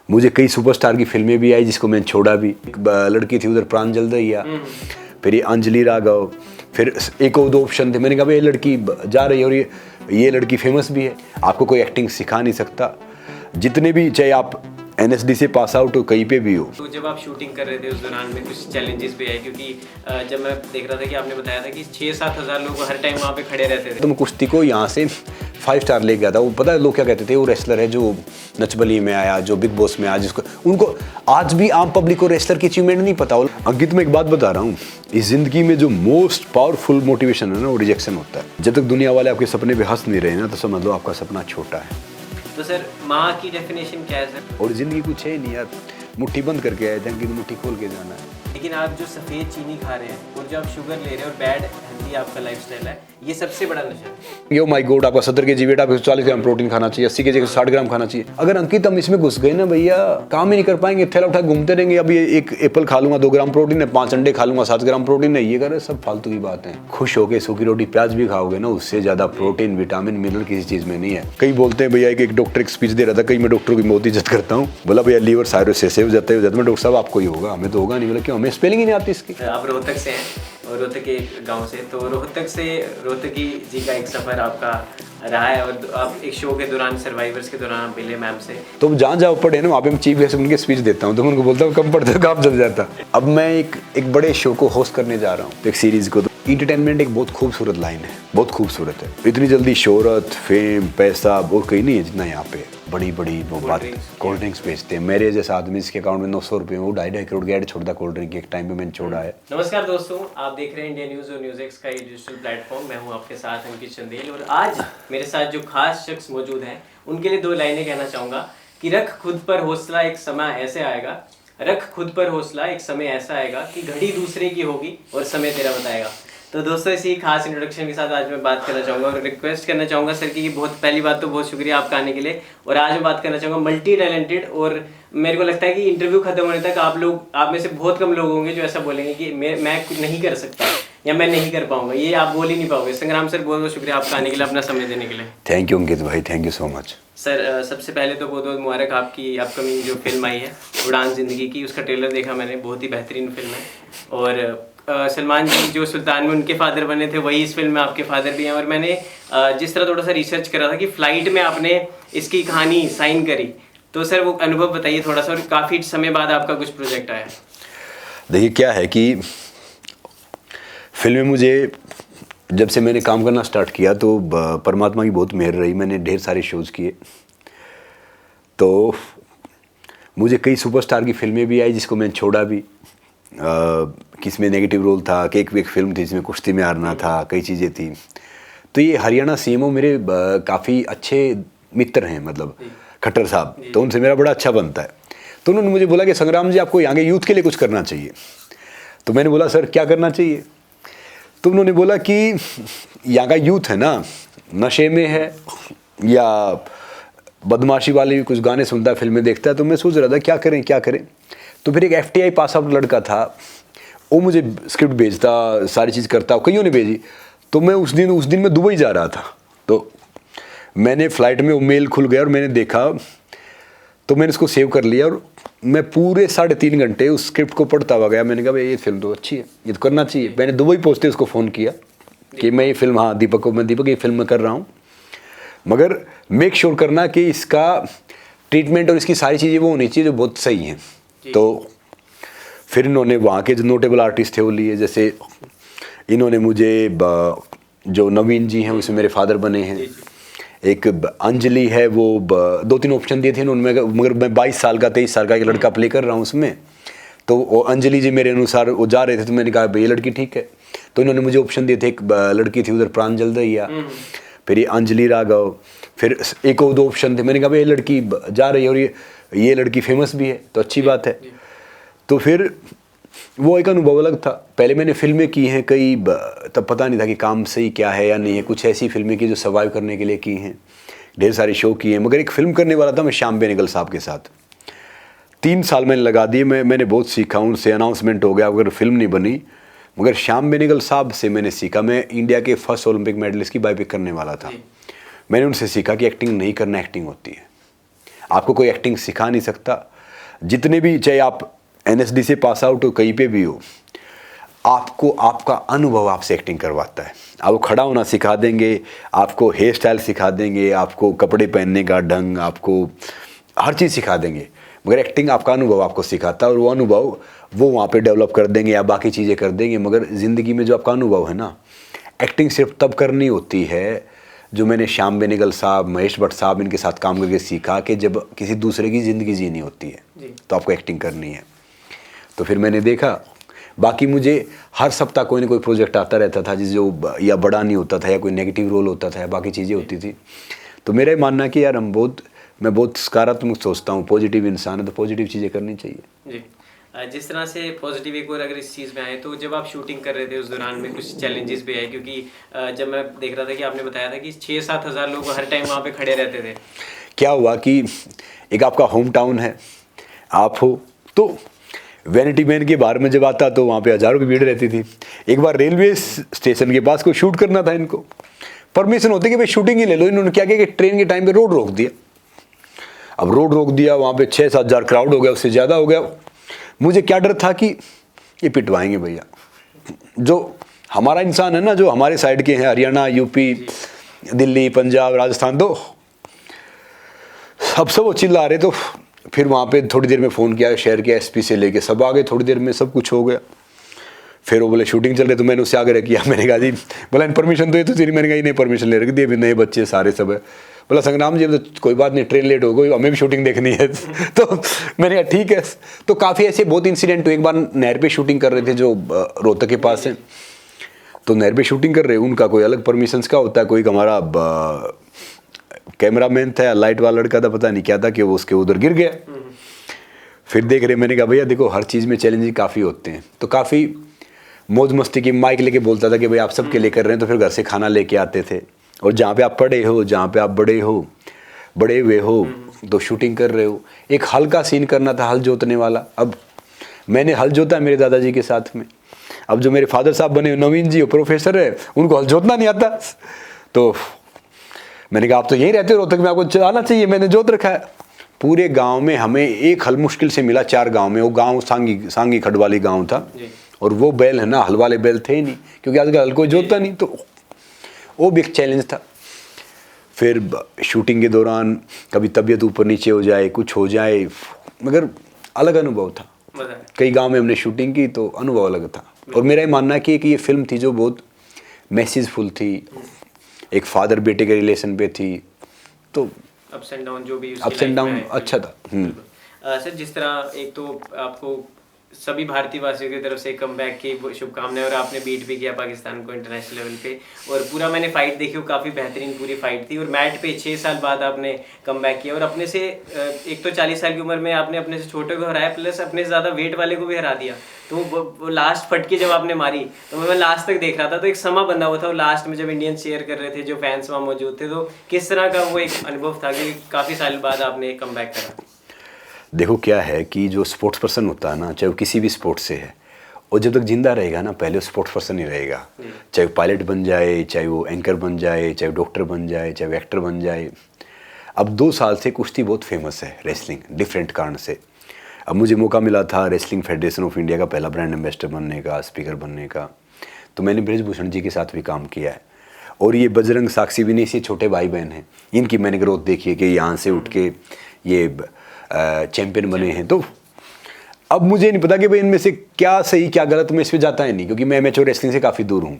मुझे कई सुपरस्टार की फिल्में भी आई जिसको मैंने छोड़ा भी। एक लड़की थी उधर प्रांजल दहिया, फिर ये अंजलि राघव, फिर एक और दो ऑप्शन थे। मैंने कहा ये लड़की जा रही है और ये लड़की फेमस भी है। आपको कोई एक्टिंग सिखा नहीं सकता, जितने भी, चाहे आप NSD से पास आउट हो, कहीं पे भी हो। तो जब आप शूटिंग कर रहे थे उस दौरान में कुछ चैलेंजेस भी आए, क्योंकि जब मैं देख रहा था कि आपने बताया था कि 6-7 हज़ार लोग हर टाइम वहाँ पे खड़े रहते थे। तो मैं कुश्ती को यहाँ से 5 स्टार ले गया था। वो पता है लोग क्या कहते थे, वो रेसलर है जो नचबली में आया, जो बिग बॉस में आया, जिसको उनको आज भी आम पब्लिक को रेसलर की अचीवमेंट नहीं पता। अंकित, मैं एक बात बता रहा हूँ, इस जिंदगी में जो मोस्ट पावरफुल मोटिवेशन है ना, वो रिजेक्शन होता है। जब तक दुनिया वाले आपके सपने पे हंस नहीं रहे ना, तो समझ लो आपका सपना छोटा है। तो सर माँ की डेफिनेशन क्या है सर? और जिंदगी कुछ है नहीं यार, मुट्ठी बंद करके आए थे कि मुट्ठी खोल के जाना है। लेकिन आप जो सफ़ेद चीनी खा रहे हैं और जो आप शुगर ले रहे हैं और बैड हेल्दी आपका लाइफस्टाइल है, ये सबसे बड़ा नशा है। यो माय गॉड, आपका 70 kg वेट, आपको 40 ग्राम प्रोटीन खाना चाहिए, 80 kg 60 ग्राम खाना चाहिए। अगर अंकित हम इसमें घुस गए ना भैया, काम ही नहीं कर पाएंगे, थैला उठा घूमते रहेंगे। अभी एक एप्पल खा लूंगा 2 ग्राम प्रोटीन है, 5 अंडे खा लूंगा 7 ग्राम प्रोटीन है, ये कर सब फालतू की बात है। खुश होकर सूखी रोटी प्याज भी खाओगे ना, उससे ज्यादा प्रोटीन विटामिन मिनरल किसी चीज में नहीं है। कई बोलते हैं भैया, एक डॉक्टर एक स्पीच दे रहा था, कई मैं डॉक्टरों की बहुत इज्जत करता हूँ, बोला भैया लीवर साइरोसिस हो जाता है। मैं डॉक्टर साहब आपको ही होगा, हमें तो होगा नहीं। बोला क्यों? हमें स्पेलिंग ही नहीं आती इसकी। आप रोहतक से हैं और रोहतक के गांव से, तो रोहतक से रोहतकी जी का एक सफ़र आपका रहा है और आप एक शो के दौरान, सर्वाइवर्स के दौरान मिले मैम से। तो जहाँ जहाँ पढ़े ना, वहाँ पे मैं चीफ गेस्ट उनके स्पीच देता हूँ, तो मैं उनको बोलता हूँ कम पढ़ते हो काम चल जाता। अब मैं एक बड़े शो को होस्ट करने जा रहा हूँ, एक सीरीज को। तो इंटरटेनमेंट एक बहुत खूबसूरत लाइन है, बहुत खूबसूरत है। इतनी जल्दी शोहरत, फेम, पैसा वो कहीं नहीं है जितना यहाँ पे। बड़ी बड़ी वो बात, कोल्ड ड्रिंक्स बेचते हैं। मेरे जैसा आदमी इसके अकाउंट में 900 रुपये, वो 2.5 करोड़ की ऐड छोड़ता कोल्ड ड्रिंक की, एक टाइम पे मैंने छोड़ा है। नमस्कार दोस्तों, आप देख रहे हैं इंडिया न्यूज़ और न्यूज़ एक्स का ये डिजिटल प्लेटफॉर्म। मैं हूं आपके साथ अंकित चंदेल, और आज मेरे साथ जो खास शख्स मौजूद हैं, उनके लिए 2 लाइनें कहना चाहूँगा कि रख खुद पर हौसला, एक समय ऐसे आएगा, रख खुद पर हौसला, एक समय ऐसा आएगा कि घड़ी दूसरे की होगी और समय तेरा बताएगा। तो दोस्तों, इसी खास इंट्रोडक्शन के साथ आज मैं बात करना चाहूँगा और रिक्वेस्ट करना चाहूँगा सर कि बहुत, पहली बात तो बहुत शुक्रिया आपका आने के लिए। और आज मैं बात करना चाहूँगा मल्टी टैलेंटेड, और मेरे को लगता है कि इंटरव्यू खत्म होने तक आप में से बहुत कम लोग होंगे जो ऐसा बोलेंगे कि मैं कुछ नहीं कर सकता या मैं नहीं कर पाऊंगा। ये आप बोल ही नहीं पाओगे। संग्राम सर, बहुत बहुत शुक्रिया आपका आने के लिए, अपना समय देने के लिए। थैंक यू अंकित भाई, thank you so much. Sir सबसे पहले तो बहुत बहुत मुबारक, आपकी अपकमिंग जो फिल्म आई है उड़ान ज़िंदगी की, उसका ट्रेलर देखा मैंने, बहुत ही बेहतरीन फिल्म है। और सलमान जी जो सुल्तान में उनके फादर बने थे, वही इस फिल्म में आपके फादर भी हैं। और मैंने जिस तरह थोड़ा सा रिसर्च करा था कि फ़्लाइट में आपने इसकी कहानी साइन करी, तो सर वो अनुभव बताइए थोड़ा सा, और काफ़ी समय बाद आपका कुछ प्रोजेक्ट आया। देखिए क्या है कि फिल्म में मुझे जब से मैंने काम करना स्टार्ट किया तो परमात्मा की बहुत मेहर रही। मैंने ढेर सारे शोज़ किए, तो मुझे कई सुपरस्टार की फिल्में भी आई जिसको मैंने छोड़ा भी। किसमें नेगेटिव रोल था, कि एक फिल्म थी जिसमें कुश्ती में हारना था, कई चीज़ें थी। तो ये हरियाणा CMO मेरे काफ़ी अच्छे मित्र हैं, मतलब खट्टर साहब, तो उनसे मेरा बड़ा अच्छा बनता है। तो उन्होंने मुझे बोला कि संग्राम जी आपको यहाँ के यूथ के लिए कुछ करना चाहिए। तो मैंने बोला सर क्या करना चाहिए? तो उन्होंने बोला कि यहाँ का यूथ है ना, नशे में है या बदमाशी वाले भी कुछ गाने सुनता है, फिल्में देखता है। तो मैं सोच रहा था क्या करें क्या करें। तो फिर एक FTI पास आउट लड़का था, वो मुझे स्क्रिप्ट भेजता, सारी चीज़ करता, कईयों ने भेजी। तो मैं उस दिन मैं दुबई जा रहा था, तो मैंने फ़्लाइट में वो मेल खुल गया और मैंने देखा, तो मैंने इसको सेव कर लिया और मैं पूरे 3.5 घंटे उस स्क्रिप्ट को पढ़ता हुआ गया। मैंने कहा भाई ये फिल्म तो अच्छी है, ये तो करना चाहिए। मैंने दुबई पहुँचते उसको फ़ोन किया कि मैं ये फिल्म, हाँ दीपक को, मैं दीपक ये फिल्म में कर रहा हूँ, मगर मेक श्योर करना कि इसका ट्रीटमेंट और इसकी सारी चीज़ें वो होनी चाहिए जो बहुत सही हैं। तो फिर इन्होंने वहाँ के जो नोटेबल आर्टिस्ट थे वो लिए, जैसे इन्होंने मुझे जो नवीन जी हैं उसमें मेरे फादर बने हैं, एक अंजलि है, वो 2-3 ऑप्शन दिए थे उनमें, मगर मैं 22 साल का 23 साल का एक लड़का प्ले कर रहा हूँ उसमें। तो वो अंजलि जी मेरे अनुसार वो जा रहे थे, तो मैंने कहा भाई ये लड़की ठीक है। तो इन्होंने मुझे ऑप्शन दिए थे, एक लड़की थी उधर प्रांजल दहिया, फिर ये अंजलि राघव, फिर एक और 2 ऑप्शन थे। मैंने कहा भाई ये लड़की जा रही है और ये लड़की फेमस भी है, तो अच्छी बात है। तो फिर वो एक अनुभव अलग था। पहले मैंने फिल्में की हैं कई, तब पता नहीं था कि काम सही क्या है या नहीं है। कुछ ऐसी फिल्में की जो सर्वाइव करने के लिए की हैं, ढेर सारे शो किए हैं, मगर एक फिल्म करने वाला था मैं श्याम बेनेगल साहब के साथ। 3 साल मैंने लगा दिए, मैंने बहुत सीखा उनसे। अनाउंसमेंट हो गया, अगर फिल्म नहीं बनी, मगर श्याम बेनेगल साहब से मैंने सीखा। मैं इंडिया के फर्स्ट ओलंपिक मेडलिस्ट की बायोपिक करने वाला था। मैंने उनसे सीखा कि एक्टिंग नहीं करना, एक्टिंग होती है। आपको कोई एक्टिंग सिखा नहीं सकता, जितने भी, चाहे आप NSD से पास आउट हो, कहीं पे भी हो, आपको आपका अनुभव आपसे एक्टिंग करवाता है। आपको खड़ा होना सिखा देंगे, आपको हेयर स्टाइल सिखा देंगे, आपको कपड़े पहनने का ढंग, आपको हर चीज़ सिखा देंगे, मगर एक्टिंग आपका अनुभव आपको सिखाता है, और वो अनुभव वो वहाँ पे डेवलप कर देंगे या बाकी चीज़ें कर देंगे। मगर ज़िंदगी में जो आपका अनुभव है ना, एक्टिंग सिर्फ तब करनी होती है, जो मैंने श्याम बेनेगल साहब, महेश भट्ट साहब, इनके साथ काम करके सीखा कि जब किसी दूसरे की ज़िंदगी जीनी होती है तो आपको एक्टिंग करनी है। तो फिर मैंने देखा, बाकी मुझे हर सप्ताह कोई ना कोई प्रोजेक्ट आता रहता था, जिस जो या बड़ा नहीं होता था, या कोई नेगेटिव रोल होता था, या बाकी चीज़ें होती थी। तो मेरा ये मानना है कि यार मैं बहुत सकारात्मक सोचता हूँ, पॉजिटिव इंसान है, तो पॉजिटिव चीज़ें करनी चाहिए जी। जिस तरह से पॉजिटिव एक और अगर इस चीज़ में आए, तो जब आप शूटिंग कर रहे थे उस दौरान में कुछ चैलेंजेस भी आए, क्योंकि जब मैं देख रहा था कि आपने बताया था कि 6-7 हज़ार लोग हर टाइम वहाँ पे खड़े रहते थे। क्या हुआ कि एक आपका होम टाउन है, आप हो, तो वैनिटी मैन के बारे में जब आता तो वहाँ पे हज़ारों की भीड़ रहती थी। एक बार रेलवे स्टेशन के पास कोई शूट करना था, इनको परमिशन होती कि भाई शूटिंग ही ले लो। इन्होंने क्या किया कि ट्रेन के टाइम पे रोड रोक दिया। अब रोड रोक दिया, वहाँ पे 6-7 हज़ार क्राउड हो गया, उससे ज़्यादा हो गया। मुझे क्या डर था कि ये पिटवाएंगे भैया, जो हमारा इंसान है ना, जो हमारे साइड के हैं, हरियाणा, यूपी, दिल्ली, पंजाब, राजस्थान, तो सब वो चिल्ला रहे। तो फिर वहाँ पे थोड़ी देर में फ़ोन किया शहर के SP से लेके सब आ गए, थोड़ी देर में सब कुछ हो गया। फिर वो बोले शूटिंग चल रही, तो मैंने उससे आग्रह किया, मैंने कहा जी, बोला परमिशन तो ये तो तेरी, मैंने कहा नहीं परमिशन ले रखी दी, अभी नए बच्चे सारे सब है। बोला संग्राम जी अब तो कोई बात नहीं, ट्रेन लेट हो गई, हमें भी शूटिंग देखनी है। तो मैंने कहा ठीक है। तो काफ़ी ऐसे बहुत इंसिडेंट हुए। एक बार नहर पे शूटिंग कर रहे थे, जो रोहतक के पास है, तो नहर पे शूटिंग कर रहे, उनका कोई अलग परमिशंस का होता है, कोई हमारा कैमरा मैन था, लाइट वाला लड़का था, पता नहीं क्या था, कि वो उसके उधर गिर गया। फिर देख रहे, मैंने कहा भैया देखो हर चीज़ में चैलेंज काफ़ी होते हैं। तो काफ़ी मौज मस्ती की, माइक लेके बोलता था कि भाई आप सबके लिए कर रहे हैं, तो फिर घर से खाना लेके आते थे। और जहाँ पे आप पढ़े हो, जहाँ पे आप बड़े हुए हो, तो शूटिंग कर रहे हो। एक हल्का सीन करना था, हल जोतने वाला। अब मैंने हल जोता मेरे दादाजी के साथ में। अब जो मेरे फादर साहब बने नवीन जी, प्रोफेसर है, उनको हल जोतना नहीं आता। तो मैंने कहा आप तो यहीं रहते हो रोहतक में, आपको चलाना चाहिए, मैंने जोत रखा है। पूरे गांव में हमें एक हल मुश्किल से मिला 4 गांव में। वो गांव सांगी खड वाली गांव था, और वो बैल है ना, हल वाले बैल थे ही नहीं, क्योंकि आजकल हल कोई जोतता नहीं। तो वो भी एक चैलेंज था। फिर शूटिंग के दौरान कभी तबीयत ऊपर नीचे हो जाए, कुछ हो जाए, मगर अलग अनुभव था। कई गांव में हमने शूटिंग की, तो अनुभव अलग था। और मेरा ये मानना है कि ये फिल्म थी जो बहुत मैसेजफुल थी, एक फादर बेटे के रिलेशन पे थी, तो अप्स एंड डाउन जो भी अप्स एंड डाउन अच्छा था। सर, जिस तरह एक तो आपको सभी भारतीय वासियों की तरफ से कमबैक की शुभकामनाएं, और आपने बीट भी किया पाकिस्तान को इंटरनेशनल लेवल पे, और पूरा मैंने फाइट देखी, वो काफ़ी बेहतरीन पूरी फाइट थी। और मैट पे 6 साल बाद आपने कमबैक किया, और अपने से एक तो 40 साल की उम्र में आपने अपने से छोटे को हराया, प्लस अपने से ज़्यादा वेट वाले को भी हरा दिया। तो वो लास्ट फटकी जब आपने मारी, तो मैं लास्ट तक देख रहा था, तो एक समा बंधा हुआ था, वो लास्ट में जब इंडियन शेयर कर रहे थे, जो फैंस वहाँ मौजूद थे, तो किस तरह का वो एक अनुभव था कि काफ़ी साल बाद आपने कमबैक करा? देखो क्या है कि जो स्पोर्ट्स पर्सन होता है ना, चाहे वो किसी भी स्पोर्ट्स से है, और जब तक जिंदा रहेगा ना, पहले वो स्पोर्ट्स पर्सन ही रहेगा। चाहे वो पायलट बन जाए, चाहे वो एंकर बन जाए, चाहे वो डॉक्टर बन जाए, चाहे वो एक्टर बन जाए। अब 2 साल से कुश्ती बहुत फेमस है, रेसलिंग, डिफरेंट कारण से। अब मुझे मौका मिला था रेसलिंग फेडरेशन ऑफ इंडिया का पहला ब्रांड एम्बेसडर बनने का, स्पीकर बनने का। तो मैंने ब्रिजभूषण जी के साथ भी काम किया है। और ये बजरंग, साक्षी, विनय से छोटे भाई बहन हैं, इनकी मैंने ग्रोथ देखी है कि यहाँ से उठ के ये चैंपियन बने हैं। तो अब मुझे नहीं पता कि भाई इनमें से क्या सही क्या गलत, मैं इस पर जाता है नहीं, क्योंकि मैं एमेच्योर रेसलिंग से काफ़ी दूर हूँ।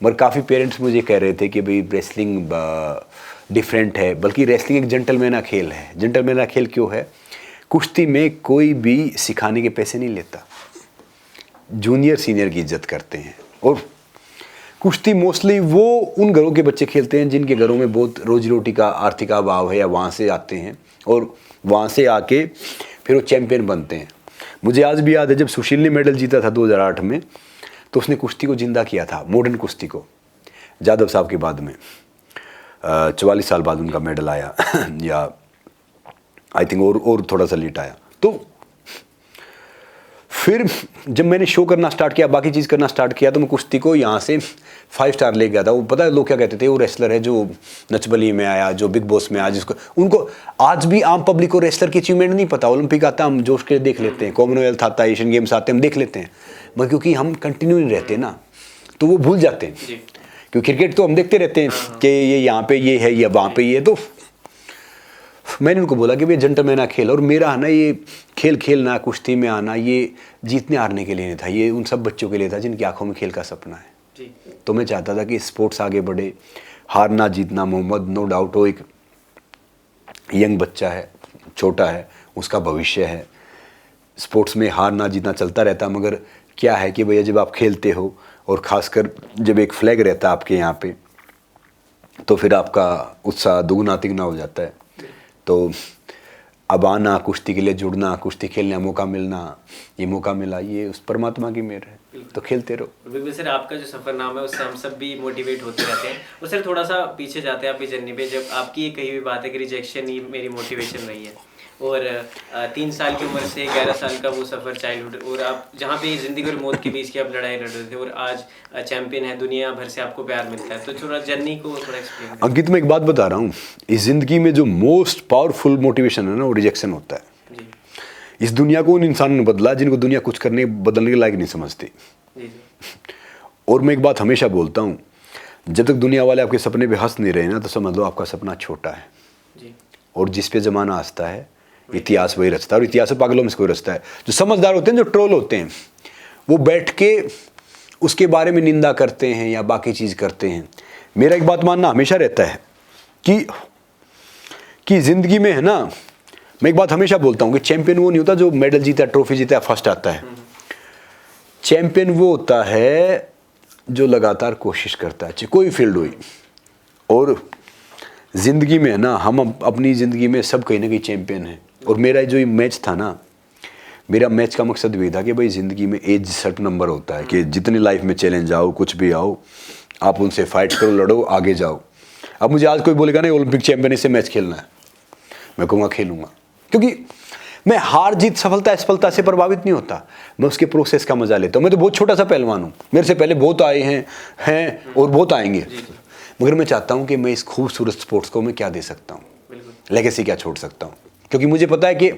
मगर काफ़ी पेरेंट्स मुझे कह रहे थे कि भाई रेसलिंग डिफरेंट है, बल्कि रेसलिंग एक जेंटलमैना खेल है। जेंटलमैना खेल क्यों है? कुश्ती में कोई भी सिखाने के पैसे नहीं लेता, जूनियर सीनियर की इज्जत करते हैं। और कुश्ती मोस्टली वो उन घरों के बच्चे खेलते हैं जिनके घरों में बहुत रोजी रोटी का आर्थिक अभाव है, या वहाँ से आते हैं, और वहाँ से आके फिर वो चैंपियन बनते हैं। मुझे आज भी याद है जब सुशील ने मेडल जीता था 2008 में, तो उसने कुश्ती को जिंदा किया था, मॉडर्न कुश्ती को। जादव साहब के बाद में 44 साल बाद उनका मेडल आया या आई थिंक और थोड़ा सा लेट आया। तो फिर जब मैंने शो करना स्टार्ट किया, बाकी चीज़ करना स्टार्ट किया, तो मैं कुश्ती को यहाँ से 5 स्टार ले गया था। वो पता है लोग क्या कहते थे, वो रेसलर है जो नच बलिए में आया, जो बिग बॉस में आया, जिसको उनको आज भी आम पब्लिक को रेसलर की अचीवमेंट नहीं पता। ओलंपिक आता है हम जोश के देख लेते हैं, कॉमनवेल्थ आता है, एशियन गेम्स आते हैं हम देख लेते हैं, मगर क्योंकि हम कंटिन्यू नहीं रहते ना, तो वो भूल जाते हैं। क्योंकि क्रिकेट तो हम देखते रहते हैं कि ये यहाँ पे ये है या वहाँ पे ये। तो मैंने उनको बोला कि भाई जेंटलमैन खेल, और मेरा है ना ये खेल खेलना, कुश्ती में आना, ये जीतने हारने के लिए नहीं था, ये उन सब बच्चों के लिए था जिनकी आंखों में खेल का सपना है जी। तो मैं चाहता था कि स्पोर्ट्स आगे बढ़े, हारना जीतना मोहम्मद नो डाउट हो, एक यंग बच्चा है, छोटा है, उसका भविष्य है, स्पोर्ट्स में हारना जीतना चलता रहता, मगर क्या है कि भैया जब आप खेलते हो और ख़ासकर जब एक फ्लैग रहता है आपके यहाँ पे, तो फिर आपका उत्साह दुगना तिगुना हो जाता है। तो अब आना, कुश्ती के लिए जुड़ना, कुश्ती खेलने का मौका मिलना, ये मौका मिला, ये उस परमात्मा की मेहर है, तो खेलते रहो। बिल्कुल सर, आपका जो सफ़रनामा है उससे हम सब भी मोटिवेट होते रहते हैं। और सर थोड़ा सा पीछे जाते हैं आपकी जर्नी पे, जब आपकी ये कही हुई बात है कि रिजेक्शन ही मेरी मोटिवेशन रही है, और 3 साल की उम्र से 11 साल का वो सफ़र चाइल्डहुड, और आप जहाँ पे ज़िंदगी और मौत के बीच की आप लड़ाई लड़ रहे थे, और आज चैंपियन है, दुनिया भर से आपको प्यार मिलता है। तो थोड़ा जर्नी को थोड़ा एक्सप्लेन। अंकित, मैं एक बात बता रहा हूँ, इस ज़िंदगी में जो मोस्ट पावरफुल मोटिवेशन है ना, वो रिजेक्शन होता है जी। इस दुनिया को उन इंसानों ने बदला जिनको दुनिया कुछ करने बदलने के लायक नहीं समझती जी। और मैं एक बात हमेशा बोलता हूँ, जब तक दुनिया वाले आपके सपने पे हंस नहीं रहे ना, तो समझ लो आपका सपना छोटा है जी। और जिस पे ज़माना हंसता है, इतिहास वही रचता है, और इतिहास पागलों में से कोई रचता है। जो समझदार होते हैं, जो ट्रोल होते हैं, वो बैठ के उसके बारे में निंदा करते हैं या बाकी चीज़ करते हैं। मेरा एक बात मानना हमेशा रहता है कि ज़िंदगी में है ना, मैं एक बात हमेशा बोलता हूँ कि चैंपियन वो नहीं होता जो मेडल जीता है, ट्रॉफी जीता है, फर्स्ट आता है। चैंपियन वो होता है जो लगातार कोशिश करता है, चाहे कोई फील्ड हुई। और ज़िंदगी में है ना, हम अपनी ज़िंदगी में सब कहीं ना कहीं चैंपियन हैं। और मेरा जो ये मैच था ना, मेरा मैच का मकसद भी था कि भाई ज़िंदगी में एज सर्ट नंबर होता है कि जितनी लाइफ में चैलेंज आओ, कुछ भी आओ, आप उनसे फाइट करो, लड़ो, आगे जाओ। अब मुझे आज कोई बोलेगा नहीं ओलंपिक चैंपियन से मैच खेलना है, मैं कहूँगा खेलूँगा, क्योंकि मैं हार जीत, सफलता असफलता से प्रभावित नहीं होता, मैं उसके प्रोसेस का मजा लेता हूँ। मैं तो बहुत छोटा सा पहलवान हूँ, मेरे से पहले बहुत आए हैं और बहुत आएंगे, मगर मैं चाहता हूँ कि मैं इस खूबसूरत स्पोर्ट्स को मैं क्या दे सकता हूँ, लेगेसी क्या छोड़ सकता हूँ। क्योंकि मुझे पता है कि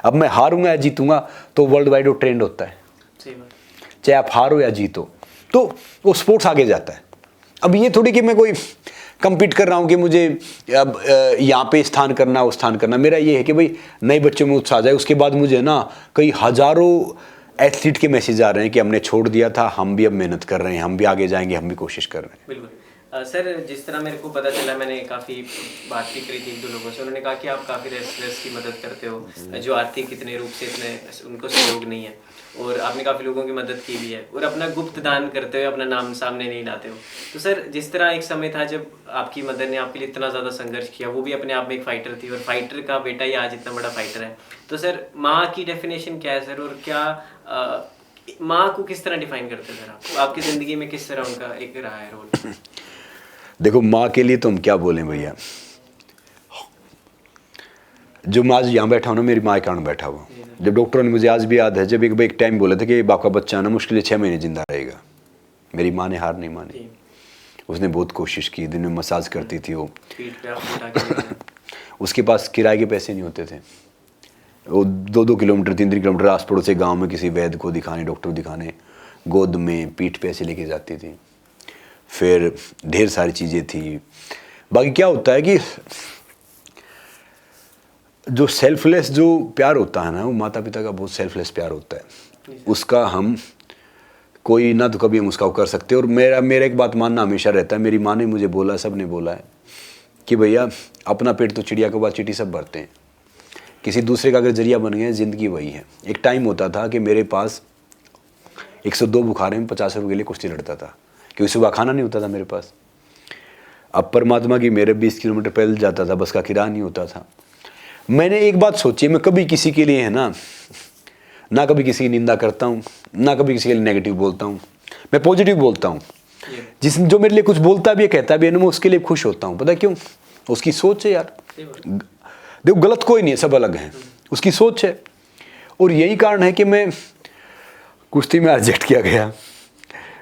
अब मैं हारूंगा या जीतूंगा तो वर्ल्ड वाइड वो ट्रेंड होता है, चाहे आप हारो या जीतो, तो वो स्पोर्ट्स आगे जाता है। अब ये थोड़ी कि मैं कोई compete कर रहा हूँ कि मुझे अब यहाँ पे स्थान करना, वो स्थान करना। मेरा ये है कि भाई नए बच्चों में उत्साह जाए। उसके बाद मुझे ना कई हज़ारों एथलीट के मैसेज आ रहे हैं कि हमने छोड़ दिया था, हम भी अब मेहनत कर रहे हैं, हम भी आगे जाएंगे, हम भी कोशिश कर रहे हैं। बिल्कुल सर, जिस तरह मेरे को पता चला, मैंने काफ़ी बात भी करी थी 1-2 लोगों से, उन्होंने कहा कि आप काफ़ी रेसलर्स की मदद करते हो जो आर्थिक इतने रूप से इतने उनको सहयोग नहीं है, और आपने काफ़ी लोगों की मदद की भी है, और अपना गुप्त दान करते हुए अपना नाम सामने नहीं लाते हो। तो सर, जिस तरह एक समय था जब आपकी मदर ने आपके लिए इतना ज़्यादा संघर्ष किया, वो भी अपने आप में एक फ़ाइटर थी, और फाइटर का बेटा ही आज इतना बड़ा फाइटर है, तो सर माँ की डेफिनेशन क्या है सर, और क्या माँ को किस तरह डिफाइन करते हैं सर, आपकी ज़िंदगी में किस तरह उनका एक रहा है रोल? देखो, माँ के लिए तो हम क्या बोलें भैया, जो मैं आज यहाँ बैठा हूँ ना, मेरी माँ के कारण बैठा हुआ। जब डॉक्टरों ने, मुझे आज भी याद है, जब एक टाइम बोले थे कि बाप का बच्चा ना मुश्किल 6 महीने जिंदा रहेगा, मेरी माँ ने हार नहीं मानी, उसने बहुत कोशिश की, दिन में मसाज करती थी वो। उसके पास किराए के पैसे नहीं होते थे, वो 2-2 किलोमीटर 3-3 किलोमीटर आस पड़ोस से गाँव में किसी वैद्य को दिखाने, डॉक्टर दिखाने, गोद में पीठ पे ऐसे लेके जाती थी। फिर ढेर सारी चीज़ें थी। बाकी क्या होता है कि जो सेल्फलेस जो प्यार होता है ना, वो माता पिता का बहुत सेल्फलेस प्यार होता है, उसका हम कोई ना तो कभी हम उसका कर सकते। और मेरा एक बात मानना हमेशा रहता है, मेरी माँ ने मुझे बोला, सब ने बोला है कि भैया अपना पेट तो चिड़िया के बाद चींटी सब भरते हैं, किसी दूसरे का अगर जरिया बन गए, ज़िंदगी वही है। एक टाइम होता था कि मेरे पास 102 बुखारे में 50 रुपये के लिए कुश्ती लड़ता था, क्योंकि सुबह खाना नहीं होता था मेरे पास। अब परमात्मा की मेरे 20 किलोमीटर पैदल जाता था, बस का किराया नहीं होता था। मैंने एक बात सोची, मैं कभी किसी के लिए है ना कभी किसी की निंदा करता हूँ, ना कभी किसी के लिए नेगेटिव बोलता हूँ, मैं पॉजिटिव बोलता हूँ। जो मेरे लिए कुछ बोलता भी है, कहता भी है ना, मैं उसके लिए खुश होता हूँ। पता क्यों? उसकी सोच है यार। देखो, गलत कोई नहीं है, सब अलग हैं, उसकी सोच है। और यही कारण है कि मैं कुश्ती में रिजेक्ट किया गया,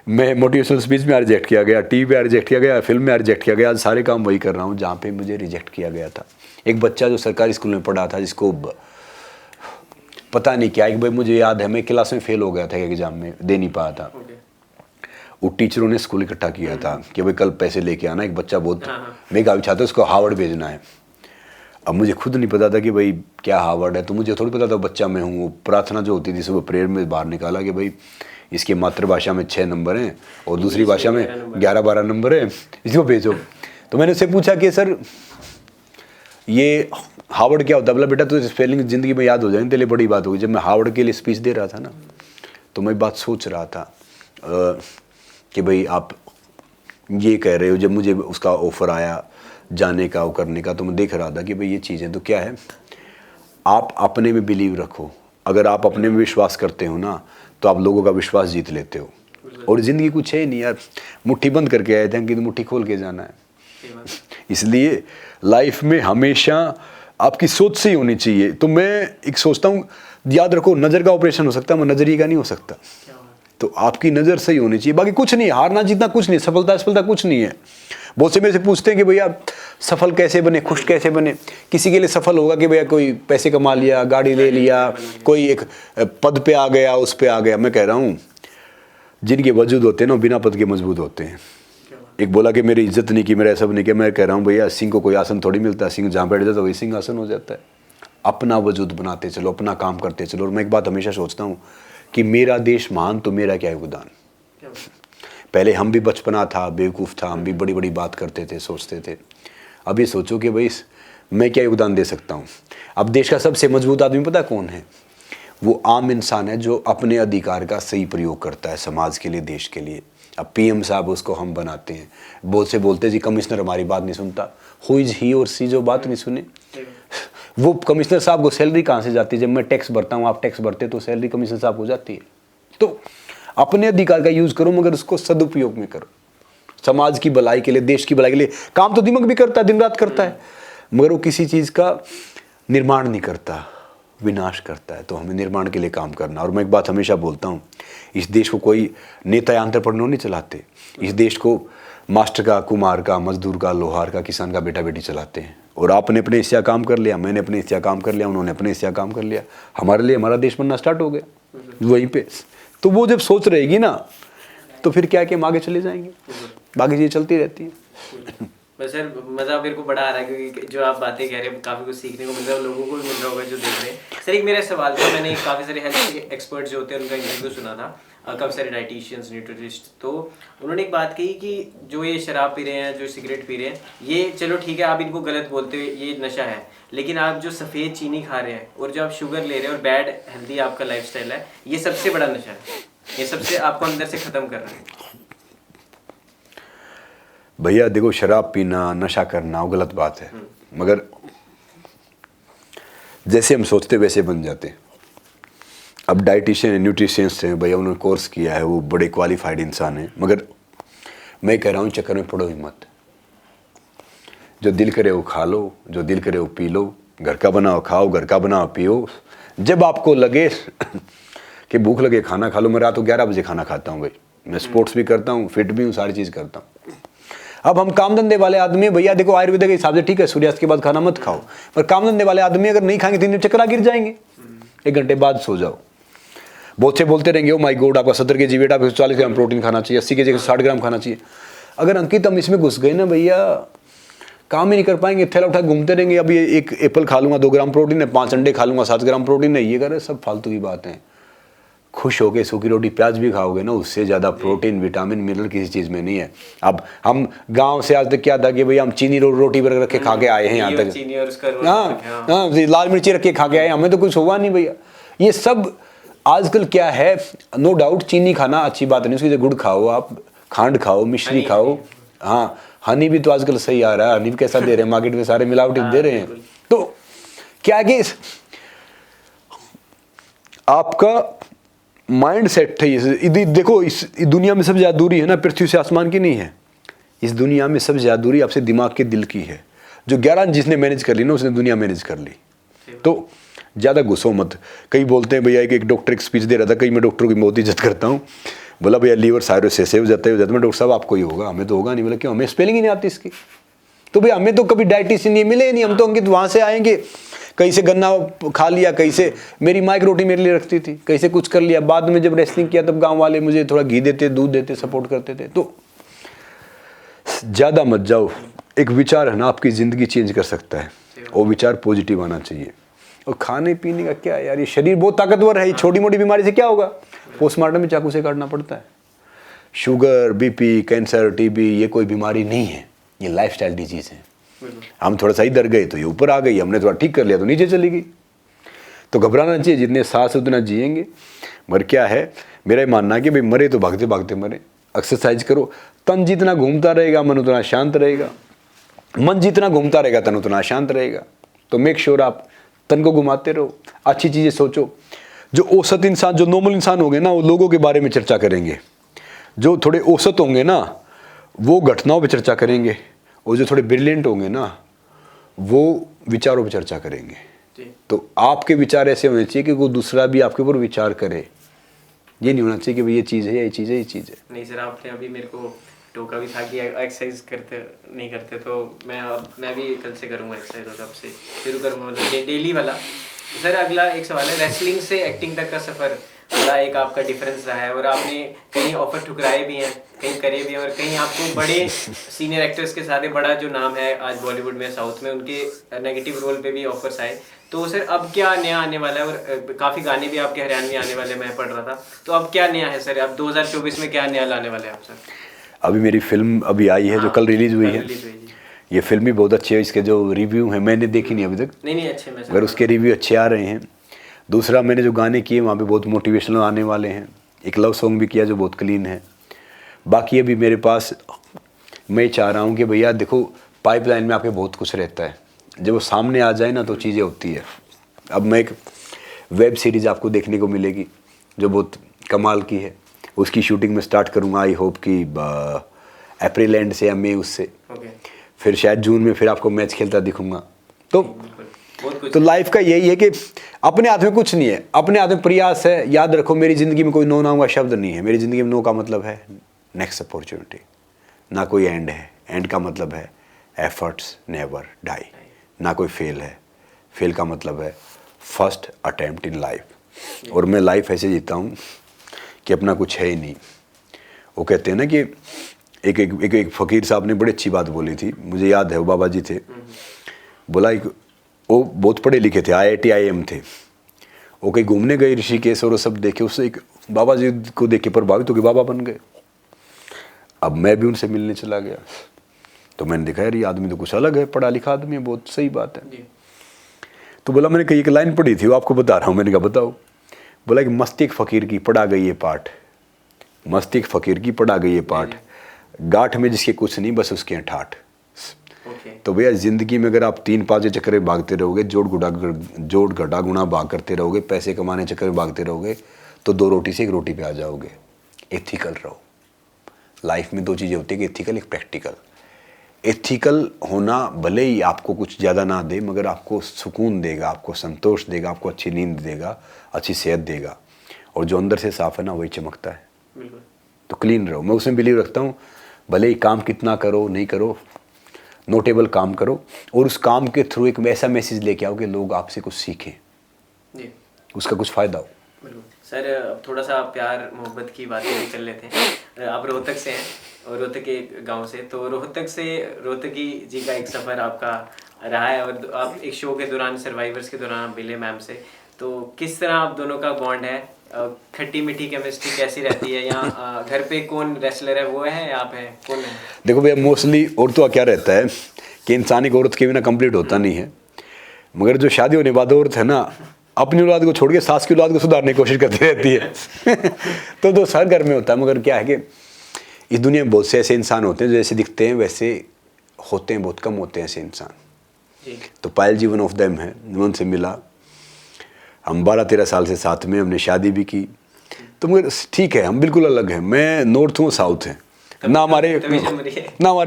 मैं मोटिवेशनल स्पीच में रिजेक्ट किया गया, टीवी पे रिजेक्ट किया गया, फिल्म में रिजेक्ट किया गया। आज सारे काम वही कर रहा हूँ जहाँ पे मुझे रिजेक्ट किया गया था। एक बच्चा जो सरकारी स्कूल में पढ़ा था, जिसको पता नहीं क्या, एक भाई मुझे याद है, मैं क्लास में फेल हो गया था एग्जाम में, दे नहीं पाया था। वो टीचरों ने स्कूल इकट्ठा किया था कि भाई कल पैसे लेके आना, एक बच्चा बहुत मेघावी छात्र, उसको हार्वर्ड भेजना है। अब मुझे खुद नहीं पता था कि भाई क्या हार्वर्ड है, तो मुझे थोड़ी पता था बच्चा मैं हूँ। प्रार्थना जो होती थी सुबह प्रेयर में बाहर निकाला कि भाई इसके मातृभाषा में 6 नंबर हैं और दूसरी भाषा में 11-12 नंबर है, इसको भेजो। तो मैंने उससे पूछा कि सर ये हार्वर्ड क्या होता है? बोला बेटा तो स्पेलिंग ज़िंदगी में याद हो जाएंगे, तेरे लिए बड़ी बात होगी। जब मैं हार्वर्ड के लिए स्पीच दे रहा था ना, तो मैं बात सोच रहा था कि भाई आप ये कह रहे हो। जब मुझे उसका ऑफ़र आया जाने का, वो करने का, तो मैं देख रहा था कि भाई ये चीज़ें तो क्या है, आप अपने में बिलीव रखो। अगर आप अपने में विश्वास करते हो ना, तो आप लोगों का विश्वास जीत लेते हो। और ज़िंदगी कुछ है नहीं यार, मुट्ठी बंद करके आए थे कि मुट्ठी खोल के जाना है। इसलिए लाइफ में हमेशा आपकी सोच से ही होनी चाहिए। तो मैं एक सोचता हूँ, याद रखो, नज़र का ऑपरेशन हो सकता है, मगर नज़रिए का नहीं हो सकता। तो आपकी नज़र सही होनी चाहिए, बाकी कुछ नहीं, हारना जीतना कुछ नहीं, सफलता कुछ नहीं है। बहुत से मेरे से पूछते हैं कि भैया सफल कैसे बने, खुश कैसे बने। किसी के लिए सफल होगा कि भैया कोई पैसे कमा लिया, गाड़ी ले लिया, कोई एक पद पे आ गया, उस पे आ गया। मैं कह रहा हूँ जिनके वजूद होते हैं ना, बिना पद के मजबूत होते हैं। एक बोला कि मेरी इज्जत नहीं की, मेरा ऐसा नहीं किया। मैं कह रहा हूँ भैया सिंह को कोई आसन थोड़ी मिलता है, सिंह जहाँ बैठ जाता है वही सिंह आसन हो जाता है। अपना वजूद बनाते चलो, अपना काम करते चलो। और मैं एक बात हमेशा सोचता हूँ कि मेरा देश महान, तो मेरा क्या योगदान। पहले हम भी बचपना था, बेवकूफ़ था, हम भी बड़ी बड़ी बात करते थे, सोचते थे। अब ये सोचो कि भाई मैं क्या योगदान दे सकता हूँ। अब देश का सबसे मजबूत आदमी पता कौन है? वो आम इंसान है जो अपने अधिकार का सही प्रयोग करता है समाज के लिए, देश के लिए। अब पीएम साहब उसको हम बनाते हैं, बहुत से बोलते जी कमिश्नर हमारी बात नहीं सुनता। हु इज ही और सी जो बात नहीं सुने? वो कमिश्नर साहब को सैलरी कहाँ से जाती है? जब मैं टैक्स भरता हूँ, आप टैक्स भरते, तो सैलरी कमिश्नर साहब को जाती है। तो अपने अधिकार का यूज करो, मगर उसको सदुपयोग में करो। समाज की भलाई के लिए, देश की भलाई के लिए काम तो दिमाग भी करता है, दिन रात करता है, मगर वो किसी चीज़ का निर्माण नहीं करता, विनाश करता है। तो हमें निर्माण के लिए काम करना। और मैं एक बात हमेशा बोलता हूँ, इस देश को कोई नेता या एंटरप्रेन्योर नहीं चलाते। इस देश को मास्टर का, कुम्हार का, मजदूर का, लोहार का, किसान का बेटा बेटी चलाते हैं। और आपने अपने हिस्सा काम कर लिया, मैंने अपने हिस्सा काम कर लिया, उन्होंने अपने हिस्सा काम कर लिया, हमारे लिए हमारा देश बनना स्टार्ट हो गया वहीं पे। तो वो जब सोच रहेगी ना, तो फिर क्या है कि हम आगे चले जाएंगे, बाकी चीज़ें चलती रहती हैं। बस सर मज़ा मेरे को बड़ा आ रहा है, क्योंकि जो आप बातें कह रहे हैं काफ़ी कुछ सीखने को मिल रहा है, लोगों को भी मिल रहा होगा जो देख रहे हैं। सर एक मेरा सवाल था, मैंने काफ़ी सारे हेल्थ एक्सपर्ट जो होते हैं उनका इंटरव्यू सुना था, काफ़ी सारे डाइटिशियंस, न्यूट्रिशनिस्ट। तो उन्होंने एक बात कही कि जो ये शराब पी रहे हैं, जो सिगरेट पी रहे हैं, ये चलो ठीक है आप इनको गलत बोलते हुए ये नशा है, लेकिन आप जो सफ़ेद चीनी खा रहे हैं और जो आप शुगर ले रहे हैं और बैड हेल्दी आपका लाइफस्टाइल है, ये सबसे बड़ा नशा है। ये सबसे आपको अंदर से ख़त्म कर रहा है। भैया देखो, शराब पीना, नशा करना वो गलत बात है, मगर जैसे हम सोचते वैसे बन जाते। अब डाइटिशियन, न्यूट्रिशनिस्ट हैं भैया, उन्होंने कोर्स किया है, वो बड़े क्वालिफाइड इंसान हैं, मगर मैं कह रहा हूँ चक्कर में पड़ो ही मत। जो दिल करे वो खा लो, जो दिल करे वो पी लो, घर का बनाओ खाओ, घर का बनाओ पियो। जब आपको लगे कि भूख लगे खाना खा लो। मैं रात को 11 बजे खाना खाता हूँ भाई, मैं स्पोर्ट्स भी करता हूँ, फिट भी हूँ, सारी चीज़ करता हूँ। अब हम काम धंधे वाले आदमी, भैया देखो आयुर्वेद के हिसाब से ठीक है सूर्यास्त के बाद खाना मत खाओ, पर काम धंधे वाले आदमी अगर नहीं खाएंगे 3 दिन चक्कर गिर जाएंगे, 1 घंटे बाद सो जाओ। बहुत से बोलते रहेंगे ओ माय गॉड आपका 70 kg वेट, आपको 40 ग्राम प्रोटीन खाना चाहिए, 80 kg 60 ग्राम खाना चाहिए। अगर अंकित हम इसमें घुस गए ना भैया, काम ही नहीं कर पाएंगे, थैला उठा घूमते रहेंगे। अब ये 1 एप्पल खा लूँगा 2 ग्राम प्रोटीन है, 5 अंडे खा लूँगा 7 ग्राम प्रोटीन है, ये करे सब फालतू की बात है। खुश होके सूखी रोटी प्याज भी खाओगे ना, उससे ज़्यादा प्रोटीन, विटामिन, मिनरल किसी चीज़ में नहीं है। अब हम गांव से आज तक क्या था कि भैया हम चीनी रोटी पर रख के खा के आए हैं यहाँ तक। हाँ, लाल मिर्ची रख के खा के आए, हमें तो कुछ हुआ नहीं भैया। ये सब आजकल क्या है, नो डाउट चीनी खाना अच्छी बात नहीं, उसकी जगह गुड़ खाओ, आप खांड खाओ, मिश्री खाओ। हाँ, हनी भी तो आजकल सही आ रहा है, हनी भी कैसा दे रहे हैं मार्केट में, सारे मिलावटी दे रहे हैं। तो क्या है कि आपका माइंड सेट है। देखो इस दुनिया में सबसे ज़्यादा दूरी है ना, पृथ्वी से आसमान की नहीं है। इस दुनिया में सबसे ज़्यादा दूरी आपसे दिमाग के दिल की है। जो 11 जिसने मैनेज कर ली ना, उसने दुनिया मैनेज कर ली। तो ज़्यादा घुसो मत। कई बोलते हैं भैया, एक डॉक्टर एक स्पीच दे रहा था, कई मैं डॉक्टरों की बहुत इज्जत करता हूँ, बोला भैया लीवर साइरोसिस हो जाता है मैं डॉक्टर साहब आपको ही होगा, हमें तो होगा नहीं। बोला क्यों, हमें स्पेलिंग ही नहीं आती इसकी। तो भैया हमें तो कभी डाइटिशियन नहीं मिले नहीं, हम तो अंकित वहाँ से आएंगे, कहीं से गन्ना खा लिया, कहीं से मेरी माँ एक रोटी मेरे लिए रखती थी, कहीं से कुछ कर लिया। बाद में जब रेसलिंग किया तब गाँव वाले मुझे थोड़ा घी देते, दूध देते, सपोर्ट करते थे। तो ज़्यादा मत जाओ। एक विचार है ना आपकी ज़िंदगी चेंज कर सकता है, वो विचार पॉजिटिव आना चाहिए। और खाने पीने का क्या है यार, ये शरीर बहुत ताकतवर है, ये छोटी मोटी बीमारी से क्या होगा, पोस्टमार्टम में चाकू से काटना पड़ता है। शुगर, बीपी, कैंसर, टीबी ये कोई बीमारी नहीं है, ये लाइफस्टाइल डिजीज़ है। हम थोड़ा सा इधर गए तो ये ऊपर आ गई, हमने थोड़ा ठीक कर लिया तो नीचे चली गई। तो घबराना चाहिए, जितने सांस उतना जिएंगे। मगर क्या है, मेरा ये मानना है कि भाई मरे तो भागते भागते मरे। एक्सरसाइज करो, तन जितना घूमता रहेगा मन उतना शांत रहेगा, मन जितना घूमता रहेगा तन उतना शांत रहेगा। तो मेक श्योर आप तन को घुमाते रहो, अच्छी चीज़ें सोचो। जो औसत इंसान, जो नॉर्मल इंसान होंगे ना, वो लोगों के बारे में चर्चा करेंगे। जो थोड़े औसत होंगे ना, वो घटनाओं पे चर्चा करेंगे। और जो थोड़े ब्रिलियंट होंगे ना, वो विचारों पे चर्चा करेंगे। तो आपके विचार ऐसे होने चाहिए कि कोई दूसरा भी आपके ऊपर विचार करे। ये नहीं होना चाहिए कि भाई ये चीज़ है, ये चीज़ है, ये चीज़ है। नहीं सर, आपने अभी मेरे को टोका भी था कि एक्सरसाइज करते नहीं करते, तो मैं भी कल से करूँगा एक्सरसाइज, और कब से शुरू करूँगा, मतलब डेली वाला। सर अगला एक सवाल है, रेसलिंग से एक्टिंग तक का सफ़र बड़ा एक आपका डिफरेंस रहा है, और आपने कहीं ऑफर ठुकराए भी हैं, कहीं करे भी हैं, और कहीं आपको बड़े सीनियर एक्टर्स के साथ बड़ा जो नाम है आज बॉलीवुड में, साउथ में, उनके नेगेटिव रोल पे भी ऑफर्स आए। तो सर अब क्या नया आने वाला है, और काफ़ी गाने भी आपके हरियाणवी आने वाले, मैं पढ़ रहा था, तो अब क्या नया है सर, अब 2024 में क्या नया लाने वाले हैं आप सर? अभी मेरी फिल्म अभी आई है, जो कल रिलीज हुई है। ये फिल्म भी बहुत अच्छी है, इसके जो रिव्यू हैं, मैंने देखी नहीं अभी तक, नहीं अच्छे में, मगर उसके रिव्यू अच्छे आ रहे हैं। दूसरा, मैंने जो गाने किए वहाँ पे बहुत मोटिवेशनल आने वाले हैं। एक लव सॉन्ग भी किया जो बहुत क्लीन है। बाकी अभी मेरे पास, मैं चाह रहा हूँ कि भैया देखो, पाइपलाइन में आपके बहुत कुछ रहता है, जब वो सामने आ जाए ना तो चीज़ें होती है। अब मैं एक वेब सीरीज़ आपको देखने को मिलेगी जो बहुत कमाल की है, उसकी शूटिंग में स्टार्ट करूँगा। आई होप कि अप्रैल एंड से या मई उससे, फिर शायद जून में फिर आपको मैच खेलता दिखूंगा। तो लाइफ का यही है कि अपने हाथ में कुछ नहीं है, अपने हाथ में प्रयास है। याद रखो, मेरी ज़िंदगी में कोई नो नाम का शब्द नहीं है। मेरी ज़िंदगी में नो का मतलब है नेक्स्ट अपॉर्चुनिटी, ना कोई एंड है। एंड का मतलब है एफर्ट्स नेवर डाई, ना कोई फेल है। फेल का मतलब है फर्स्ट अटेम्प्ट इन लाइफ। और मैं लाइफ ऐसे जीता हूँ कि अपना कुछ है ही नहीं। वो कहते हैं ना कि एक फ़कीर साहब ने बड़ी अच्छी बात बोली थी, मुझे याद है, वो बाबा जी थे। बोला, एक वो बहुत पढ़े लिखे थे, IIT IIM थे। वो कहीं घूमने गए ऋषिकेश, और वो सब देखे, उससे एक बाबा जी को देख के प्रभावित हो के बाबा बन गए। अब मैं भी उनसे मिलने चला गया, तो मैंने देखा यार ये आदमी तो कुछ अलग है, पढ़ा लिखा आदमी है, बहुत सही बात है। तो बोला, मैंने कहीं एक लाइन पढ़ी थी, वो आपको बता रहा हूँ। मैंने कहा बताओ। बोला कि मस्ती एक फ़कीर की पढ़ा गई ये पाठ, मस्ती एक फ़कीर की पढ़ा गई ये पाठ, गांठ में जिसके कुछ नहीं बस उसके ठाठ। तो भैया ज़िंदगी में अगर आप 3-5 के चक्कर में भागते रहोगे, जोड़ घटा गुणा भाग करते रहोगे, पैसे कमाने चक्कर में भागते रहोगे, तो 2 रोटी से 1 रोटी पे आ जाओगे। एथिकल रहो। लाइफ में 2 चीज़ें होती है, एथिकल, एक प्रैक्टिकल। एथिकल होना भले ही आपको कुछ ज़्यादा ना दे, मगर आपको सुकून देगा, आपको संतोष देगा, आपको अच्छी नींद देगा, अच्छी सेहत देगा। और जो अंदर से साफ है ना, वही चमकता है। तो क्लीन रहो। मैं उसमें बिलीव रखता हूँ, भले ही काम कितना करो नहीं करो, नोटेबल काम करो, और उस काम के थ्रू एक ऐसा मैसेज लेके आओ कि लोग आपसे कुछ सीखें, उसका कुछ फ़ायदा हो। सर अब थोड़ा सा प्यार मोहब्बत की बातें भी कर लेते हैं। आप रोहतक से हैं, और रोहतक के गांव से, तो रोहतक से रोहतकी जी का एक सफ़र आपका रहा है, और आप एक शो के दौरान, सर्वाइवर्स के दौरान आप मिले मैम से, तो किस तरह आप दोनों का बॉन्ड है? खट्टी मीठी केमिस्ट्री कैसी रहती है? या घर पे कौन रेसलर है, वो है या आप हैं, कौन है? देखो भैया, मोस्टली औरतों का क्या रहता है कि इंसान एक औरत के बिना कंप्लीट होता नहीं है, मगर जो शादी होने बाद औरत है ना, अपनी औलाद को छोड़ के सास की औलाद को सुधारने की कोशिश करती रहती है। तो हर घर में होता है। मगर क्या है कि इस दुनिया में बहुत से ऐसे इंसान होते हैं जो जैसे दिखते हैं वैसे होते हैं, बहुत कम होते हैं ऐसे इंसान। तो पायल जी वन ऑफ देम है। उनसे मिला, हम 12-13 साल से साथ में, हमने शादी भी की। तो मगर ठीक है, हम बिल्कुल अलग हैं। मैं नॉर्थ हूँ, साउथ है ना, हमारे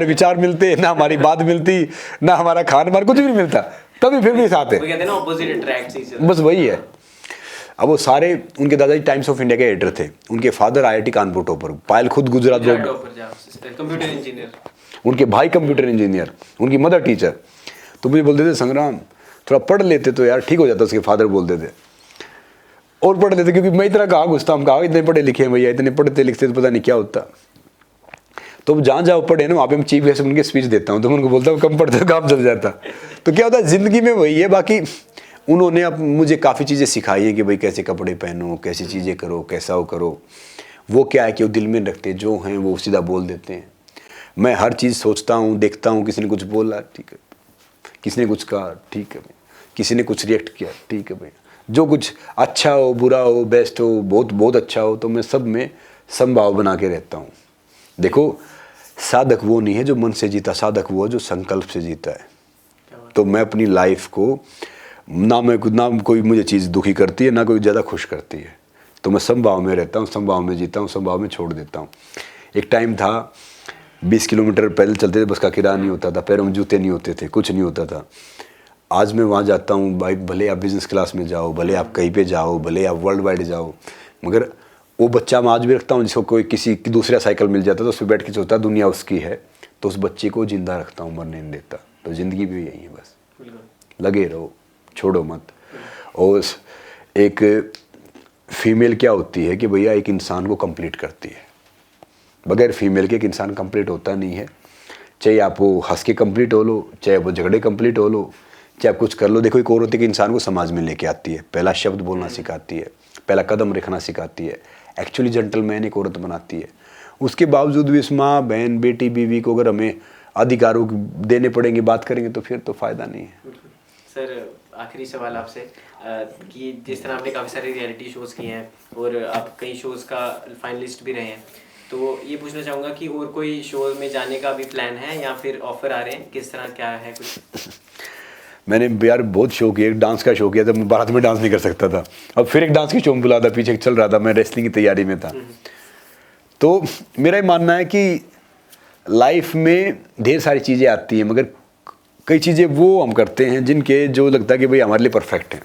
विचार मिलते, ना हमारी बात मिलती, ना हमारा खान पान, कुछ भी नहीं मिलता। तभी फिर भी साथ है। वो कहते हैं ना ऑपोजिट अट्रैक्ट्स ईच अदर। बस वही है। अब वो सारे उनके दादाजी टाइम्स ऑफ इंडिया के एडिटर थे, उनके फादर IIT कानपुर टॉपर, पायल खुद गुजरात बोर्ड, कंप्यूटर इंजीनियर, उनके भाई कंप्यूटर इंजीनियर, उनकी मदर टीचर। तो मुझे बोलते थे संग्राम थोड़ा पढ़ लेते तो यार ठीक हो जाता, उसके फादर बोलते थे, और पढ़ लेते, क्योंकि मैं इतना कहाँ घुसता, हम कहा इतने पढ़े लिखे हैं भैया, इतने पढ़ते लिखते तो पता नहीं क्या होता। तो जहाँ जाओ पढ़े ना, वहाँ पे मैं चीफ गेस्ट उनके स्पीच देता हूँ, तो मैं उनको बोलता हूँ कम पढ़ते हो काम चल जाता। तो क्या होता है ज़िंदगी में वही है। बाकी उन्होंने अब मुझे काफ़ी चीज़ें सिखाई हैं कि भाई कैसे कपड़े पहनो, कैसी चीज़ें करो, कैसा वो करो। वो क्या है कि वो दिल में रखते, जो हैं वो सीधा बोल देते हैं। मैं हर चीज़ सोचता हूँ, देखता हूँ, किसी ने कुछ बोला ठीक है, किसी ने कुछ कहा ठीक है भाई, किसी ने कुछ रिएक्ट किया ठीक है भाई, जो कुछ अच्छा हो, बुरा हो, बेस्ट हो, बहुत बहुत अच्छा हो, तो मैं सब में समभाव बना के रहता हूँ। देखो साधक वो नहीं है जो मन से जीता, साधक वो है जो संकल्प से जीता है। तो मैं अपनी लाइफ को ना कोई मुझे चीज़ दुखी करती है, ना कोई ज़्यादा खुश करती है, तो मैं समभाव में रहता हूँ, समभाव में जीता हूँ, समभाव में छोड़ देता हूँ। एक टाइम था 20 किलोमीटर पैदल चलते थे, बस का किराया नहीं होता था, पैरों में जूते नहीं होते थे, कुछ नहीं होता था। आज मैं वहाँ जाता हूँ भाई, भले आप बिज़नेस क्लास में जाओ, भले आप कहीं पे जाओ, भले आप वर्ल्ड वाइड जाओ, मगर वो बच्चा मैं आज भी रखता हूँ जिसको कोई किसी दूसरा साइकिल मिल जाता तो उस पर बैठ के सोचता दुनिया उसकी है, तो उस बच्चे को जिंदा रखता हूँ, मरने नहीं देता। तो ज़िंदगी भी यही है, बस लगे रहो, छोड़ो मत। और एक फीमेल क्या होती है कि भैया एक इंसान को कंप्लीट करती है, बगैर फीमेल के एक इंसान कंप्लीट होता नहीं है। चाहे आप वो हंस के कंप्लीट हो लो, चाहे वो झगड़े कंप्लीट हो लो, चाहे आप कुछ कर लो। देखो एक औरत एक इंसान को समाज में लेके आती है, पहला शब्द बोलना सिखाती है, पहला कदम रखना सिखाती है, एक्चुअली जेंटलमैन एक औरत बनाती है। उसके बावजूद भी इस माँ, बहन, बेटी, बीवी को अगर हमें अधिकारों देने पड़ेंगे, बात करेंगे, तो फिर तो फ़ायदा नहीं है। सर आखिरी सवाल आपसे कि जिस तरह आपने काफ़ी सारे रियलिटी शोज़ किए हैं और आप कई शोज़ का फाइनलिस्ट भी रहे हैं, तो ये पूछना चाहूँगा कि और कोई शो में जाने का भी प्लान है या फिर ऑफर आ रहे हैं, किस तरह क्या है कुछ? मैंने यार बहुत शो किया, एक डांस का शो किया था, मैं बारात में डांस नहीं कर सकता था, अब फिर एक डांस की शो में बुला था, पीछे चल रहा था, मैं रेसलिंग की तैयारी में था। तो मेरा ये मानना है कि लाइफ में ढेर सारी चीज़ें आती हैं, मगर कई चीज़ें वो हम करते हैं जिनके जो लगता है कि भाई हमारे लिए परफेक्ट हैं।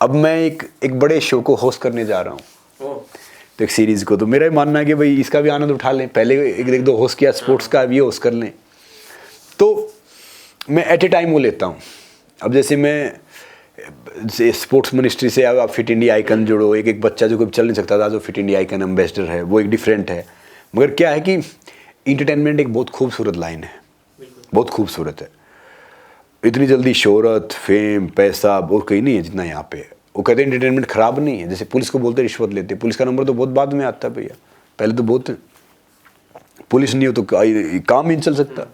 अब मैं एक बड़े शो को होस्ट करने जा रहा हूँ, तो एक सीरीज़ को, तो मेरा ये मानना है कि भाई इसका भी आनंद उठा लें। पहले एक दो होस्ट किया, स्पोर्ट्स का भी होस्ट कर लें, तो मैं एट ए टाइम वो लेता हूँ। अब जैसे मैं स्पोर्ट्स मिनिस्ट्री से आप फिट इंडिया आइकन जोड़ो, एक बच्चा जो कभी चल नहीं सकता था, जो फिट इंडिया आइकन एम्बेसडर है, वो एक डिफरेंट है। मगर क्या है कि इंटरटेनमेंट एक बहुत खूबसूरत लाइन है, बहुत खूबसूरत है। इतनी जल्दी शोहरत, फेम, पैसा और कहीं नहीं है जितना यहाँ पे है। वो कहते हैं इंटरटेनमेंट खराब नहीं है, जैसे पुलिस को बोलते रिश्वत लेते, पुलिस का नंबर तो बहुत बाद में आता है भैया, पहले तो बहुत पुलिस नहीं हो तो काम ही नहीं चल सकता।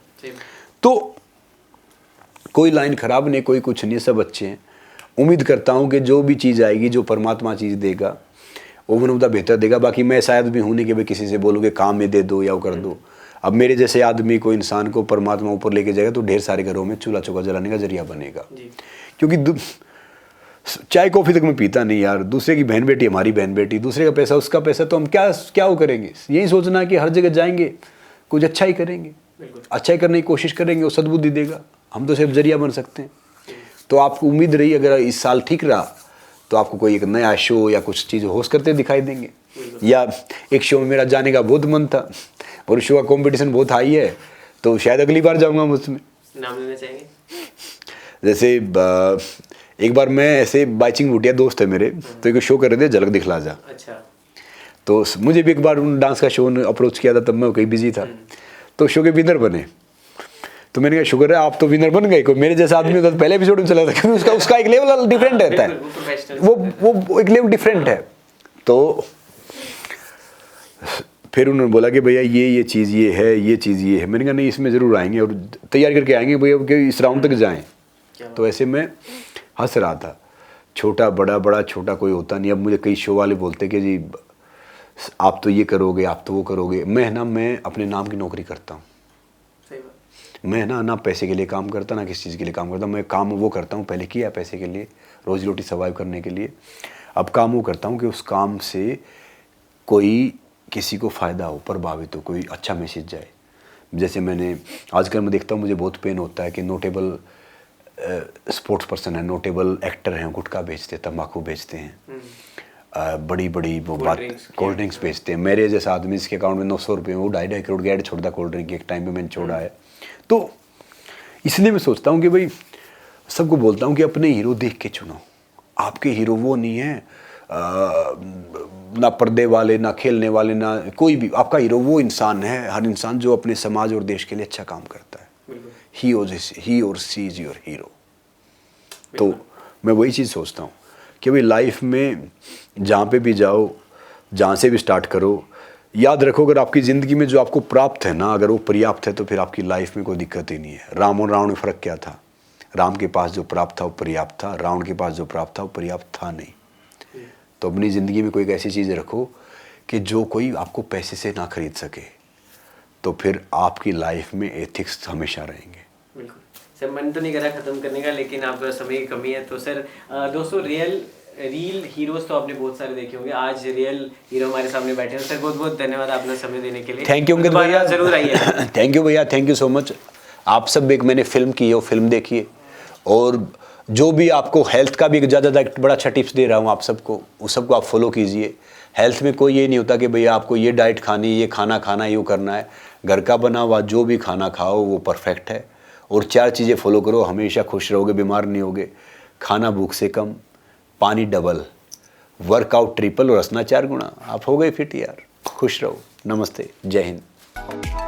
तो कोई लाइन खराब नहीं, कोई कुछ नहीं, सब अच्छे हैं। उम्मीद करता हूँ कि जो भी चीज़ आएगी, जो परमात्मा चीज़ देगा वो मनोदा बेहतर देगा। बाकी मैं शायद भी हूँ नहीं कि भाई किसी से बोलूँ कि काम में दे दो या वो कर दो। अब मेरे जैसे आदमी को, इंसान को परमात्मा ऊपर लेके जाएगा तो ढेर सारे घरों में चूल्हा चौका जलाने का जरिया बनेगा। क्योंकि चाय कॉफ़ी तक मैं पीता नहीं यार, दूसरे की बहन बेटी हमारी बहन बेटी, दूसरे का पैसा उसका पैसा, तो हम क्या वो करेंगे। यही सोचना है कि हर जगह जाएंगे कुछ अच्छा ही करेंगे, अच्छा ही करने की कोशिश करेंगे, वो सद्बुद्धि देगा, हम तो सिर्फ जरिया बन सकते हैं। तो आपको उम्मीद रही अगर इस साल ठीक रहा तो आपको कोई एक नया शो या कुछ चीज़ होस्ट करते दिखाई देंगे। या एक शो में मेरा जाने का बहुत मन था और शो का कंपटीशन बहुत हाई है, तो शायद अगली बार जाऊंगा मैं उसमें। नाम लेना चाहेंगे? जैसे एक बार मैं ऐसे बाइचिंग भूटिया दोस्त है मेरे, तो एक शो कर रहे थे झलक दिखला जा। अच्छा। तो मुझे भी एक बार उन डांस का शो ने अप्रोच किया था, तब मैं कहीं बिजी था, तो शो के विनर बने। तो मैंने कहा शुक्र है आप तो विनर बन गए, कोई मेरे जैसा आदमी होता तो पहले एपिसोड में चला था, क्योंकि उसका एक लेवल डिफरेंट रहता है, वो एक लेवल डिफरेंट है। तो फिर उन्होंने बोला कि भैया ये चीज़ ये है, ये चीज़ ये है। मैंने कहा नहीं इसमें ज़रूर आएंगे और तैयार करके आएंगे भैया कि इस राउंड तक जाएं। तो ऐसे मैं हंस रहा था, छोटा बड़ा छोटा कोई होता नहीं। अब मुझे कई शो वाले बोलते कि जी आप तो ये करोगे, आप तो वो करोगे। मैं अपने नाम की नौकरी करता हूँ। मैं ना पैसे के लिए काम करता, ना किसी चीज़ के लिए काम करता। मैं काम वो करता हूँ, पहले किया पैसे के लिए, रोजी रोटी सर्वाइव करने के लिए। अब काम वो करता हूँ कि उस काम से कोई किसी को फ़ायदा हो, प्रभावित हो, कोई अच्छा मैसेज जाए। जैसे मैंने आजकल मैं देखता हूँ, मुझे बहुत पेन होता है कि नोटेबल स्पोर्ट्स पर्सन है, नोटेबल एक्टर हैं, गुटखा बेचते, तंबाकू बेचते हैं, बड़ी बड़ी वो बात कोल्ड ड्रिंक्स बेचते हैं। मेरे जैसा आदमी इसके अकाउंट में 900 रुपये, वो 2.5 करोड़ की ऐड छोड़ता कोल्ड ड्रिंक की, एक टाइम पे मैंने छोड़ा है। तो इसलिए मैं सोचता हूँ कि भाई सबको बोलता हूँ कि अपने हीरो देख के चुनो। आपके हीरो वो नहीं है ना पर्दे वाले, ना खेलने वाले, ना कोई भी। आपका हीरो वो इंसान है, हर इंसान जो अपने समाज और देश के लिए अच्छा काम करता है। ही और सी इज योर हीरो। तो मैं वही चीज़ सोचता हूँ कि भाई लाइफ में जहाँ पे भी जाओ, जहाँ से भी स्टार्ट करो, याद रखो अगर आपकी ज़िंदगी में जो आपको प्राप्त है ना, अगर वो पर्याप्त है तो फिर आपकी लाइफ में कोई दिक्कत ही नहीं है। राम और रावण में फ़र्क क्या था? राम के पास जो प्राप्त था वो पर्याप्त था, रावण के पास जो प्राप्त था वो पर्याप्त था नहीं। तो अपनी ज़िंदगी में कोई एक ऐसी चीज़ रखो कि जो कोई आपको पैसे से ना खरीद सके, तो फिर आपकी लाइफ में एथिक्स हमेशा रहेंगे। बिल्कुल सर, मन तो नहीं करा ख़त्म करने का, लेकिन आपका समय की कमी है। तो सर दोस्तों, रियल हीरोज़ तो आपने बहुत सारे देखे होंगे, आज रियल हीरो हमारे सामने बैठे हैं। सर बहुत बहुत धन्यवाद अपना समय देने के लिए। थैंक यू अंकित भैया, ज़रूर आइए। थैंक यू भैया, थैंक यू सो मच। आप सब एक मैंने फिल्म की है, वो फिल्म देखिए, और जो भी आपको हेल्थ का भी ज़्यादा बड़ा अच्छा टिप्स दे रहा हूँ आप सबको, उस सबको आप फॉलो कीजिए। हेल्थ में कोई ये नहीं होता कि भैया आपको ये डाइट खानी, ये खाना खाना, ये करना है। घर का बना हुआ जो भी खाना खाओ वो परफेक्ट है। और 4 चीज़ें फॉलो करो, हमेशा खुश रहोगे, बीमार नहीं होगे। खाना भूख से कम, पानी डबल, वर्कआउट ट्रिपल और हंसना 4 गुना। आप हो गए फिट यार। खुश रहो। नमस्ते, जय हिंद।